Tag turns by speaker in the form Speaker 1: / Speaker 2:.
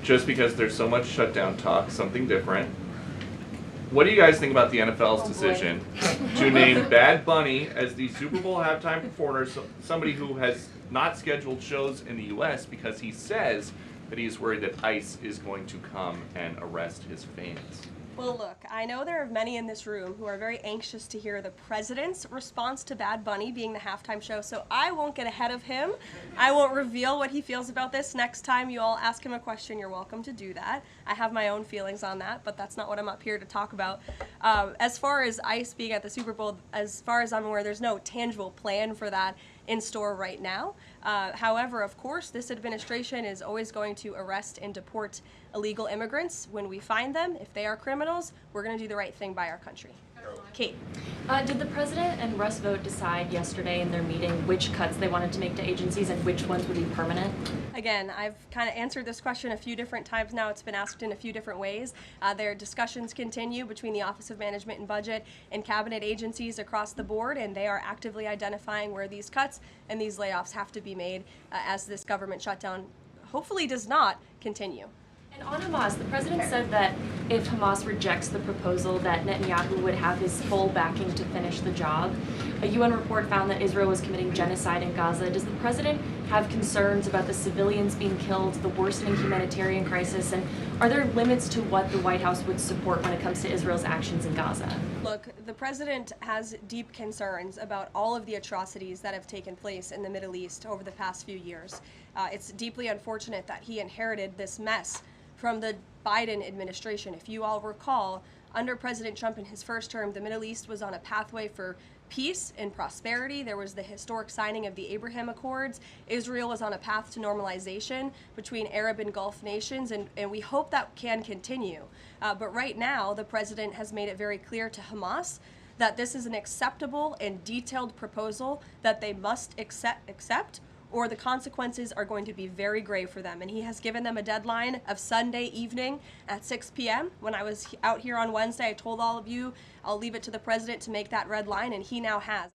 Speaker 1: just because there's so much shutdown talk, something different. What do you guys think about the NFL's decision to name Bad Bunny as the Super Bowl halftime performer, somebody who has not scheduled shows in the U.S. because he says that he's worried that ICE is going to come and arrest his fans?
Speaker 2: Well, look, I know there are many in this room who are very anxious to hear the president's response to Bad Bunny being the halftime show, so I won't get ahead of him. I won't reveal what he feels about this. Next time you all ask him a question, you're welcome to do that. I have my own feelings on that, but that's not what I'm up here to talk about. As far as ICE being at the Super Bowl, as far as I'm aware, there's no tangible plan for that in store right now. However, of course, this administration is always going to arrest and deport illegal immigrants when we find them. If they are criminals, we're going to do the right thing by our country. Kate.
Speaker 3: Did the president and Russ Vought decide yesterday in their meeting which cuts they wanted to make to agencies and which ones would be permanent?
Speaker 2: Again, I've kind of answered this question a few different times now. It's been asked in a few different ways. Their discussions continue between the Office of Management and Budget and cabinet agencies across the board, and they are actively identifying where these cuts and these layoffs have to be made as this government shutdown hopefully does not continue.
Speaker 3: And on Hamas, the president said that if Hamas rejects the proposal that Netanyahu would have his full backing to finish the job. A UN report found that Israel was committing genocide in Gaza. Does the president have concerns about the civilians being killed, the worsening humanitarian crisis, and are there limits to what the White House would support when it comes to Israel's actions in Gaza?
Speaker 2: Look, the president has deep concerns about all of the atrocities that have taken place in the Middle East over the past few years. It's deeply unfortunate that he inherited this mess from the Biden administration. If you all recall, under President Trump in his first term, the Middle East was on a pathway for peace and prosperity. There was the historic signing of the Abraham Accords. Israel was on a path to normalization between Arab and Gulf nations, and we hope that can continue. But right now, the president has made it very clear to Hamas that this is an acceptable and detailed proposal that they must accept, or the consequences are going to be very grave for them. And he has given them a deadline of Sunday evening at 6 p.m. When I was out here on Wednesday, I told all of you, I'll leave it to the president to make that red line, and he now has.